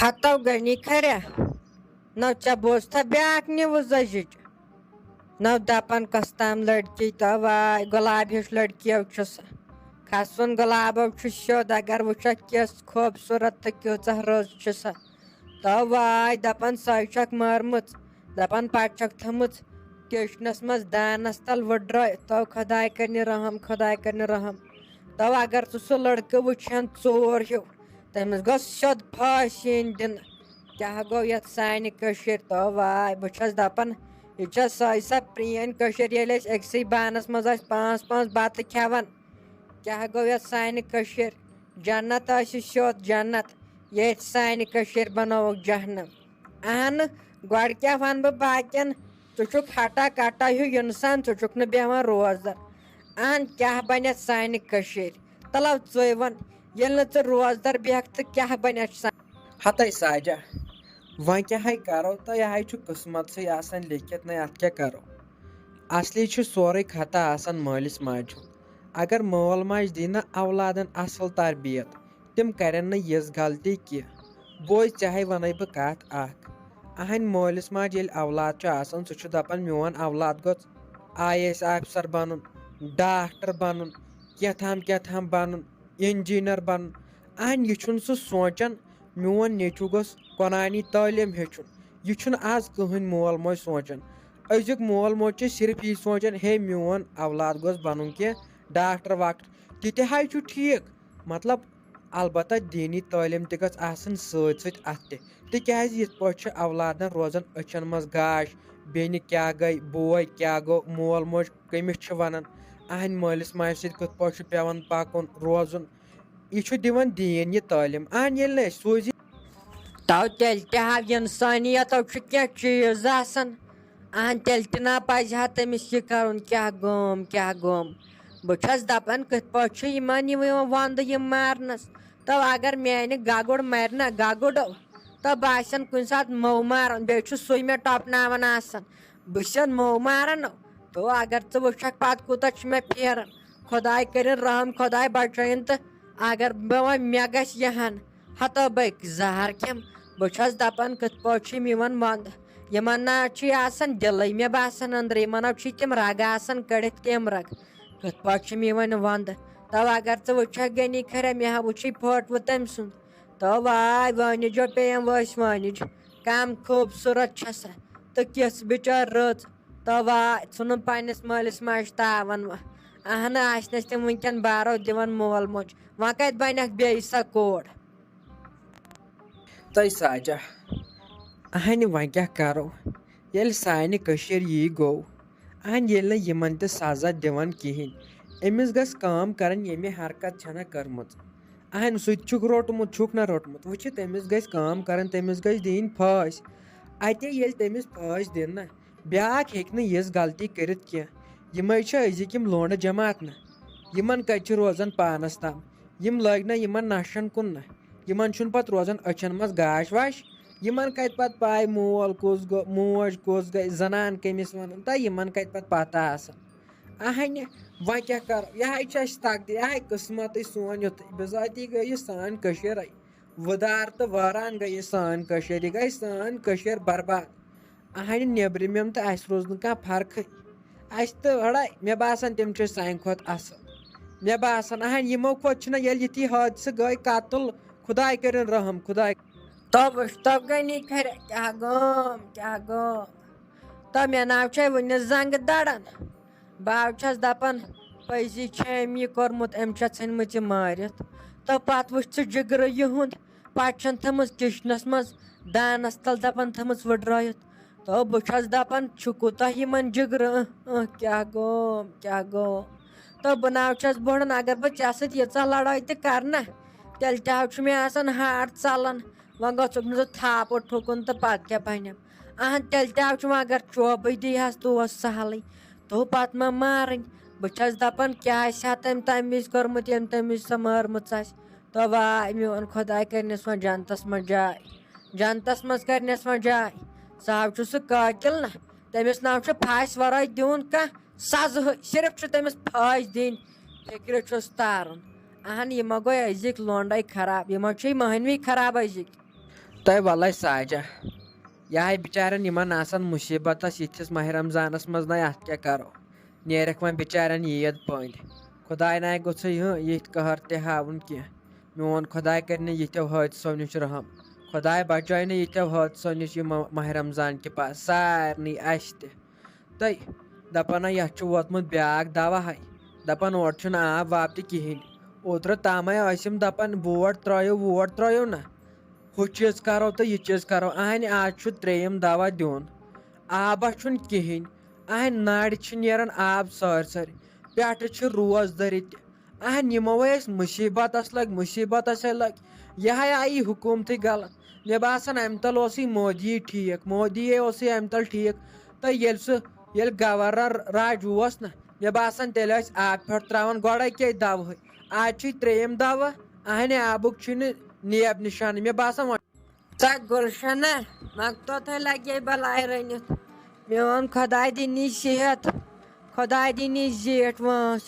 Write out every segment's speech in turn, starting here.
ہتو گنی کھریا نو ژےٚ بوزتھا بیٛاکھ نِوٕز أزِچ نو دپان کۄس تام لڑکی تو واے گۄلاب ہِش لڑکیو چھُ سۄ کھسُن گۄلابو چھُ سیوٚد اگر وٕچھکھ کِژھ خوٗبصوٗرت تہٕ کۭژاہ رٕژ چھِ سۄ تو واے دپان سۄے چھکھ مٲرمٕژ دپان پتہٕ چھکھ تھٲمٕژ کِچنس منٛز دانس تل وٕڈرٲیِتھ تو خۄداے کٔرنہِ رحم خۄداے کٔرنہِ رحم تو اگر ژٕ سُہ لڑکہٕ وٕچھِ ہن ژوٗر ہیوٗ تٔمِس گوٚژھ سیوٚد پھٲسۍ یِنۍ دِنہٕ کیٛاہ گوٚو یتھ سانہِ کٔشیٖرِ تو واے بہٕ چھس دپان یہِ چھےٚ سۄے سۄ پرٛٲنۍ کٔشیٖر ییٚلہِ أسۍ أکسٕے بانس منٛز ٲسۍ پانٛژھ پانٛژھ بتہٕ کھٮ۪وان کیٛاہ گوٚو یتھ سانہِ کٔشیٖرِ جنت ٲسۍ سیوٚد جنت ییٚتہِ سانہِ کٔشیٖرِ بنووُکھ جہنم اہنہٕ گۄڈٕ کیٛاہ ونہٕ بہٕ باقین ژٕ چھُکھ ہٹا کٹا ہیوٗ اِنسان ژٕ چھُکھ نہٕ بیٚہوان روزدر اہن کیٛاہ بنہِ یتھ سانہِ کٔشیٖرِ تلو ژٕے ون ییٚلہِ نہٕ ژٕ روزدر بیٚہکھ تہٕ کیٛاہ بنہِ یتھ ہتے ساجا وۄنۍ کیٛاہ کرو تہٕ یہِ چھُ قٕسمتسٕے آسان لیکھِتھ نہ اتھ کیٛاہ کرو اصلی چھُ سورُے خطا آسان مٲلِس ماجہِ ہُنٛد اگر مول ماجہِ دی نہٕ اولادن اصل تربیت تِم کرن نہٕ یِژھ غلطی کینٛہہ بوے ژےٚ ونَے بہٕ کتھ اکھ اہنٛدِ مٲلِس ماجہِ ییٚلہِ اولاد چھُ آسان سُہ چھُ دپان میون اولاد گوٚژھ آی اے ایس آفیسر بنُن ڈاکٹر بنُن کیٛاہ تھام بنُن انجیٖنر بنُن اہن یہِ چھُنہٕ سُہ سونٛچان میون نیٚچوٗ گوٚژھ قۄرانی تعلیٖم ہیٚچھُن یہِ چھُنہٕ آز کٕہٕنۍ مول موج سونٛچان أزیُک مول موج چھُ صرف یی سونٛچان ہے میون اولاد گوٚژھ بنُن کینٛہہ ڈاکٹر واکٹر تہِ تہِ حظ چھُ ٹھیٖک مطلب البتہ دیٖنی تعلیٖم تہِ گٔژھ آسٕنۍ سۭتۍ سۭتۍ اتھ تہِ تِکیٛازِ یِتھ پٲٹھۍ چھُ اولادن روزان أچھن منٛز گاش بیٚنہِ کیٛاہ گٔے بوے کیٛاہ گوٚو مول موج کٔمِس چھِ ونان اہنٛدِ مٲلِس ماجہِ سۭتۍ کِتھ پٲٹھۍ چھُ پیٚوان پکُن روزُن یہِ چھُ دِوان دیٖن یہِ تعلیٖم اہن ییٚلہِ نہٕ أسۍ سوٗزی تو تیٚلہِ تہِ ہا اِنسٲنیتو چھُ کینٛہہ چیٖز آسان اہن تیٚلہِ تہِ نا پزِ ہا تٔمِس یہِ کرُن کیٛاہ گوم بہٕ چھس دپان کِتھ پٲٹھۍ چھُ یِمن یِوان ونٛدٕ یِم مارنس تو اگر میانہِ گگُر مرِ نا گگُڈو تو بہٕ آسن کُنہِ ساتہٕ موٚہ ماران بیٚیہِ چھُ سُے مےٚ ٹۄپناوان آسان بہٕ چھَس موٚہ ماران تو اگر ژٕ وٕچھکھ پتہٕ کوٗتاہ چھُ مےٚ پھیران خۄداے کٔرِنۍ رحم خۄداے بچٲیِن تہٕ اگر بہٕ وۄنۍ مےٚ گژھِ یہِ ہن ہتو بہٕ زہر کھٮ۪مہٕ بہٕ چھس دپان کِتھ پٲٹھۍ چھِ یِم یِوان ونٛدٕ یِمن نہ چھُے آسان دِلٕے مےٚ باسان أنٛدرٕ یِمن چھِ تِم رگ آسان کٔڑِتھ کیٚم رگ کِتھ پٲٹھۍ چھِم یِوان ونٛدٕ تو اگر ژٕ وٕچھکھ گٔنی خریا مےٚ ہا وٕچھُے فوٹوٕ تٔمۍ سُنٛد تو واے وٲنِجو پیٚیَم وٲسۍ وٲنِج کم خوٗبصوٗرت چھےٚ سۄ تہٕ کِژھ بِچٲر رٕژ تو واے ژھُنُن پننِس مٲلِس ماجہِ تاوان وۄنۍ اہنہٕ آسنَس تِم وٕنکیٚن بارو دِوان مول موج وۄنۍ کتہِ بنٮ۪کھ بیٚیہِ سۄ کوٗر تہٕ ساجا اہنہِ وۄنۍ کیٛاہ کرو ییٚلہِ سانہِ کٔشیٖر یی گوٚو اہن ییٚلہِ نہٕ یِمن تہِ سزا دِوان کِہینۍ أمِس گژھِ کٲم کرٕنۍ ییٚمہِ حرکت چھنہ کٔرمٕژ اہن سُہ تہِ چھُکھ روٚٹمُت چھُکھ نہ روٚٹمُت وٕچھِ تٔمِس گژھِ کٲم کرٕنۍ تٔمِس گژھِ دِنۍ پھٲسۍ اتے ییٚلہِ تٔمِس پھٲسۍ دِنۍ نہ بیٛاکھ ہیٚکہِ نہٕ یِژھ غلطی کٔرِتھ کینٛہہ یِمے چھِ أزِکۍ یِم لونڈٕ جماعت نہ یِمن کتہِ چھِ روزان پانس تام یِم لٲگۍ نہ یِمن نشن کُن نہ یِمن چھُنہٕ پتہٕ روزان أچھن منٛز گاش واش یِمن کتہِ پتہٕ پاے مول کُس گوٚو موج کُس گٔے زنان کٔمِس ونان تہٕ یِمن کتہِ پتہٕ پتہ آسان اہنہِ وۄنۍ کیٛاہ کرو یِہے چھِ اسہِ تقدیٖر یِہے قٕسمتٕے سون یُتھُے بِذٲتی گٔے یہِ سٲنۍ کٔشیٖرے وٕدار تہٕ وٲران گٔے یہِ سٲنۍ کٔشیٖر یہِ گٔے سٲنۍ کٔشیٖر برباد اہنہِ نیٚبرِمٮ۪ن تہٕ اسہِ روٗز نہٕ کانٛہہ فرقٕے اسہِ تہٕ أڑے مےٚ باسان تِم چھِ سانہِ کھۄتہٕ اصل مےٚ باسان اہن یِمو کھۄتہٕ چھِنہ ییٚلہِ یِتھی حٲدثہٕ گٔے قتل خۄداے کٔرِنۍ رحم خۄداے تو وٕچھتو گٔنی خریا کیٛاہ گوم تو مےٚ ناو چھے وُنہِ زنٛگہٕ دڑان بہٕ حظ چھس دپان پٔزی چھِ أمۍ یہِ کوٚرمُت أمۍ چھےٚ ژھٕنمٕژ یہِ مٲرِتھ تہٕ پتہٕ وٕچھ ژٕ جِگرٕ یِہُنٛد پتہٕ چھَن تھٲمٕژ کِچنس منٛز دانس تل دپان تھٲمٕژ وٕڈرٲیِتھ تو بہٕ چھس دپان چھُ کوٗتاہ یِمن جِگرٕ کیٛاہ گوم تو بہٕ نہ حظ چھس بوٚڑن اگر بہٕ ژےٚ سۭتۍ ییٖژاہ لڑٲے تہِ کرٕ نا تیٚلہِ تہِ حظ چھُ مےٚ آسان ہاٹ ژلان وۄنۍ گوٚژھُکھ نہٕ ژٕ تھاپہٕ ٹھُکُن تہٕ پتہٕ کیٛاہ بنٮ۪م اہن تیٚلہِ تہِ حظ چھُ وۄنۍ اگر چوبٕے دی ہس تو اوس سہلٕے تو پتہٕ ما مارٕنۍ بہٕ چھس دپان کیٛاہ آسہِ ہا تٔمۍ تمہِ وِزِ کوٚرمُت ییٚمہِ تمہِ وِزِ سۄ مٲرمٕژ آسہِ تو واے میون خۄداے کٔرنَس وۄنۍ جنتس منٛز جاے جنتس منٛز کٔرنَس وۄنۍ جاے سُہ حظ چھُ سُہ قٲتِل نہ تٔمِس نہ چھُ پھاسہِ ورٲے دیُن کانٛہہ سزہٕے صرف چھُ تٔمِس پھٲسۍ دِنۍ فِکرِ چھُس تارُن اہن یِمو گوٚو أزِکۍ لونڈے خراب یِمو چھِ مٔہنوی خراب أزِکۍ تۄہہِ وَلے ساجا یِہے بِچارٮ۪ن یِمن آسان مُصیٖبتس یِتھِس ماہِ رمضانس منٛز نَے اَتھ کیٛاہ کَرو نیرٮ۪کھ وۄنۍ بِچارٮ۪ن عیٖد پٔنٛدۍ خۄداے ناے گوٚژھُے یِتھۍ قہر تہِ ہاوُن کینٛہہ میون خۄداے کَرِ نہٕ یِتھیو حٲدثو نِش رحم خۄداے بچٲے نہٕ یِتھیو حٲدثو نِش یہِ ماہِ رمضان کہِ پاس سارنٕے اَسہِ تہِ تہٕ دَپان ہَے یَتھ چھُ ووتمُت بیٛاکھ دوا ہے دَپان اورٕ چھُنہٕ آب واب تہِ کِہیٖنۍ اوترٕ تامے ٲسۍ یِم دَپان ووٹ ترٲیِو نہ ہُہ چیٖز کَرو تہٕ یہِ چیٖز کَرو اہنہِ آز چھُ ترٛیٚیِم دوا دیُن آبا چھُنہٕ کِہیٖنۍ اہنہِ نارِ چھِ نیران آب سٲرۍ پٮ۪ٹھٕ چھِ روزدٔری تہِ اہنہِ یِمو ٲسۍ مُصیٖبتسے لٔگۍ یِہے آیہِ حکوٗمتٕے غلط مےٚ باسان اَمہِ تل اوسُے مودی ٹھیٖک مودی اوسُے اَمہِ تل ٹھیٖک تہٕ ییٚلہِ گورنر راج اوس نہ مےٚ باسان تیٚلہِ ٲسۍ آبہٕ پھیوٚر ترٛاوان گۄڈے کے دوہٕے آز چھُے ترٛیٚیِم دوا اہنہِ آبُک چھُنہٕ نیب نِشانٕے مےٚ باسان گُلشنہ مۄکتو لگے بلاے رٔنِتھ میون خۄداے دِنی صحت خۄداے دِنی زیٖٹھ وٲنٛس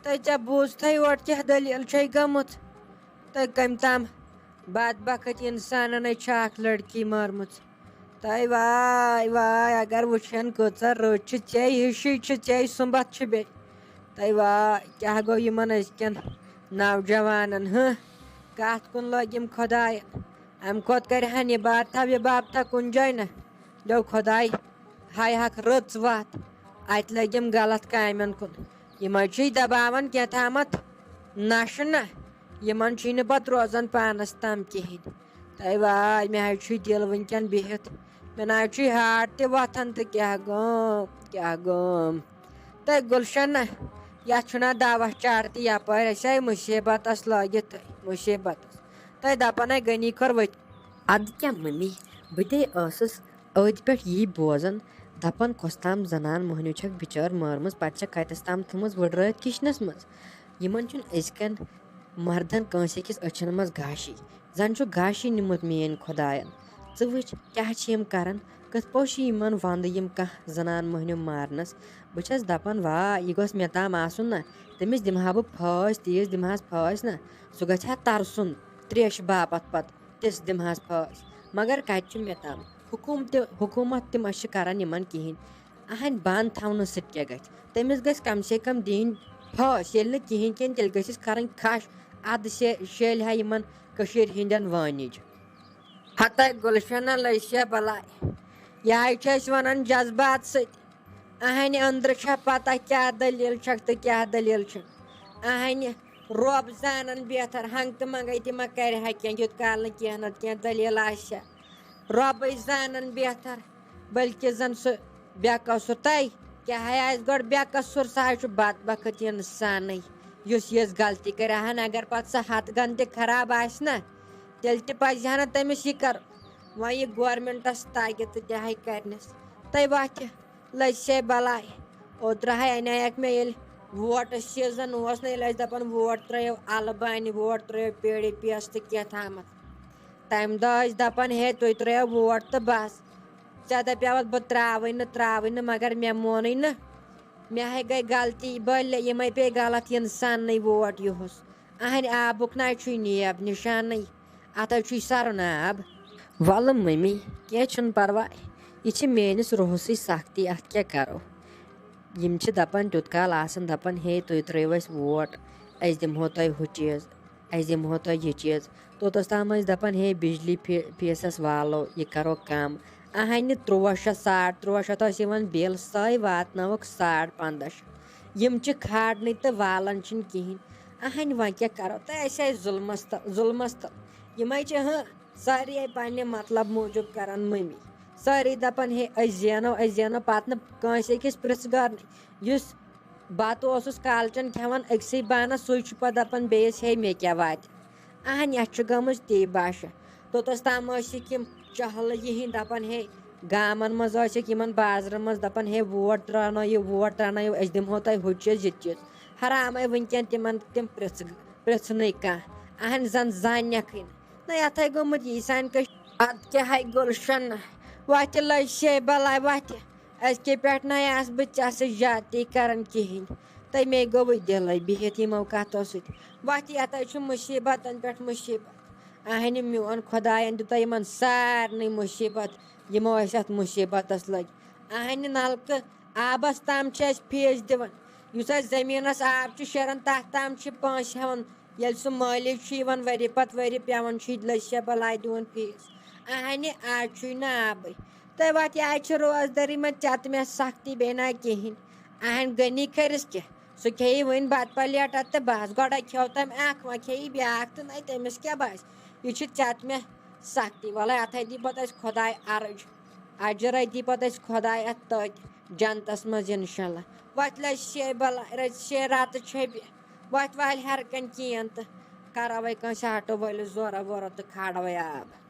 تہٕ ژےٚ بوٗزتھٕے یورٕ کیٛاہ دٔلیٖل چھے گٔمٕژ تہٕ کٔمۍ تام بدبخت اِنسانَن چھِ اکھ لڑکی مٲرمٕژ تہٕ واے اگر وٕچھن کۭژاہ رٕژ چھِ ژے ہِشی چھِ ژے سُمبتھ چھِ بیٚیہِ تہٕ واے کیٛاہ گوٚو یِمن أزکٮ۪ن نوجوانن کَتھ کُن لٔگۍ یِم خۄداین اَمہِ کھۄتہٕ کرِ ہن وِبابتھا کُنہِ جایہِ نہ دوٚپ خۄداے ہاے ہکھ رٕژ وَتھ اَتہِ لٔگۍ یِم غلط کامٮ۪ن کُن یِمے چھُے دباوان کینٛہہ تامَتھ نشہٕ نہ یِمن چھُے نہٕ پتہٕ روزان پانس تام کِہیٖنۍ تہٕ واے مےٚ حظ چھُے دِل وٕنکٮ۪ن بِہِتھ مےٚ نہ حظ چھُے ہاٹ تہِ وۄتھان تہٕ کیٛاہ گوٚم تہٕ گُلشنہ یَتھ چھُنہ دوا چار تہِ یپٲرۍ أسۍ آے مُصیٖبتس لٲگِتھ مُصیٖبتس تہٕ دپان ہے غنی کھۄر ؤتھۍ اَدٕ کیٛاہ مٔمی بہٕ تے ٲسٕس أتھۍ پٮ۪ٹھ یی بوزان دپان کۄس تام زنان موہنیوٗ چھکھ بِچٲر مٲرمٕژ پتہٕ چھکھ کَتٮ۪س تام تھٲومٕژ وٕڈرٲیِتھ کِچنس منٛز یِمن چھُنہٕ أزکٮ۪ن مردن کٲنٛسہِ أکِس أچھن منٛز گاشی زن چھُ گاشی نِمُت میٲنۍ خۄداین ژٕ وٕچھ کیٛاہ چھِ یِم کران کِتھ پٲٹھۍ چھِ یِمن ونٛدٕ یِم کانٛہہ زنان موہنیوٗ مارنس بہٕ چھس دپان واے یہِ گوٚژھ مےٚ تام آسُن نہ تٔمِس دِمہٕ ہا بہٕ پھٲسۍ تیٖژ دِمہٕ ہس پھٲسۍ نہ سُہ گژھِ ہا ترسُن تریشہِ باپتھ پتہٕ تِژھ دِمہٕ ہس پھٲسۍ مگر کتہِ چھُ مےٚ تام حکوٗمت تہِ ما چھِ کران یِمن کِہینۍ اہنہِ بنٛد تھاونہٕ سۭتۍ کیٛاہ گژھِ تٔمِس گژھِ کم سے کم دِنۍ پھٲسۍ ییٚلہِ نہٕ کِہینۍ کِنۍ تیٚلہِ گٔژھِس کھرٕنۍ کھش اَدٕ شیلہِ ہا یِمن کٔشیٖر ہِنٛدٮ۪ن وٲنِج ہتاے گُلشنہ لٔجسے بلاے یِہے چھِ أسۍ ونان جذبات سۭتۍ اہنہِ أنٛدرٕ چھےٚ پتہ کیٛاہ دٔلیٖل چھکھ تہٕ کیٛاہ دٔلیٖل چھکھ اہنہِ رۄب زانان بہتر ہنٛگتہٕ منٛگے تہِ ما کرِ ہا کینٛہہ یوٗت کال نہٕ کینٛہہ نتہٕ کینٛہہ دٔلیٖل آسہِ ہا رۄبٕے زانان بہتر بٔلکہِ زن سُہ بے قصوٗر تہٕ کیٛاہ آسہِ گۄڈٕ بے قصوٗر سُہ حظ چھُ بدبخت اِنسانٕے یُس یِژھ غلطی کرِ ہن اگر پتہٕ سۄ ہتھ گن تہِ خراب آسہِ نہ تیٚلہِ تہِ پزِ ہا نہٕ تٔمِس یہِ کرُن وۄنۍ یہِ گورمینٹس تاکہِ تہٕ تہِ ہے کرنس تہٕ وَتھِ لٔجسے بلاے اوترٕ ہے اَنییکھ مےٚ ییٚلہِ ووٹس سیٖزن اوس نہ ییٚلہِ ٲسۍ دپان ووٹ ترٲیِو اَلہٕ بانہِ ووٹ ترٲیِو پیڑِ پیس تہٕ کینٛہہ تامتھ تمہِ دۄہ ٲسۍ دپان ہے تُہۍ ترٲیِو ووٹ تہٕ بس ژےٚ دپیوتھ بہٕ ترٛاوٕے نہٕ مگر مےٚ مونٕے نہٕ مےٚ ہے گٔے غلطی یِمے پیٚیہِ غلط اِنساننٕے ووٹ یِہُس اہنہِ آبُک نہ حظ چھُے نیب نِشانٕے اَتھ حظ چھُے سرُن آب وَلہٕ مٔمی کینٛہہ چھُنہٕ پرواے یہِ چھِ میٲنِس روحسٕے سختی اَتھ کیٛاہ کرو یِم چھِ دپان تیُت کال آسان دپان ہے تُہۍ ترٲیِو اَسہِ ووٹ أسۍ دِمہو تۄہہِ ہُہ چیٖز أسۍ دِمہو تۄہہِ یہِ چیٖز توٚتَس تام ٲسۍ دپان ہے بِجلی فیٖسس والو یہِ کرو کم اہنہِ 1300 ٲسۍ یِوان بِل سۄے واتنٲوٕکھ 1500 یِم چھِ کھالنٕے تہٕ والان چھِنہٕ کِہینۍ اہنہِ وۄنۍ کیٛاہ کرو تہٕ أسۍ آے ظُلمس تل یِمے چھِ سٲری آے پننہِ مطلب موٗجوٗب کران مٔمی سٲری دپان ہے أسۍ زینو پتہٕ نہٕ کٲنٛسہِ أکِس پرژھ گارنٕے یُس بتہٕ اوسُس کالچن کھٮ۪وان أکسٕے بانس سُے چھُ پتہٕ دپان بیٚیِس ہے مےٚ کیٛاہ واتہِ اہنہِ اَسہِ چھُ گٔمٕژ تی باشا توٚتَس تام ٲسِکھ یِم چہلہٕ یِہِنٛدۍ دپان ہے گامن منٛز ٲسِکھ یِمن بازرن منٛز دپان ہے ووٹ ترٛاونٲیِو أسۍ دِمہو تۄہہِ ہُہ چیٖز یہِ چیٖز حرامے وٕنکٮ۪ن تِمن تِم پرژھنٕے کانٛہہ اہنہِ زن زاننکھٕے نہ یتھے گوٚمُت یی سانہِ اَدٕ کیٛاہ ہے گُلشنہ وَتھِ لٔجسے بلاے وَتھِ أزکہِ پٮ۪ٹھ نَے آسہٕ بہٕ ژےٚ سۭتۍ زیادتی کران کِہینۍ تہٕ مے گوٚوٕے دِلے بِہِتھ یِمو کَتھو سۭتۍ وَتھِ یَتھ حظ چھُ مُصیٖبتن پٮ۪ٹھ مُصیٖبت اہنہِ میون خۄدایَن دیُتا یِمن سارنٕے مُصیٖبت یِمو ٲسۍ اَتھ مُصیٖبتس لٔگۍ اہنہِ نلکہٕ آبس تام چھِ أسۍ فیٖس دِوان یُس اَسہِ زٔمیٖنس آب چھُ شیران تتھ تام چھِ پونٛسہٕ ہٮ۪وان ییٚلہِ سُہ مٲلِک چھُ یِوان ؤری پتہٕ ؤری پٮ۪وان چھُ لٔچھ بلاے دیُن فیٖس اہنہِ آز چھُے نہٕ آبٕے تہٕ وَتہِ آز چھِ روزدٲری منٛز چتہٕ سختی بیٚیہِ نہ کِہیٖنۍ اہنہِ غنی کھٔرِس کیٛاہ سُہ کھیٚیہِ وٕنۍ بتہٕ پلیٹا تہٕ بس گۄڈے کھیوٚو تٔمۍ اکھ وۄنۍ کھیٚیہِ بیٛاکھ تہٕ نَے تٔمِس کیٛاہ باسہِ یہِ چھِ چتہٕ سختی وَلے اَتھے دی پتہٕ اَسہِ خۄداے عرٕج اجرے دی پتہٕ اَسہِ خۄداے اَتھ تٔتۍ جنتس منٛز اِنشاء اللہ وَتہِ لَجہِ شے بلاے شے راتہٕ چھٔپہِ وَتہِ والہِ ہر کَنۍ کیٖن تہٕ کَرو وَے کٲنٛسہِ آٹوٗ وٲلِس زورا وورا تہٕ کھالوے آب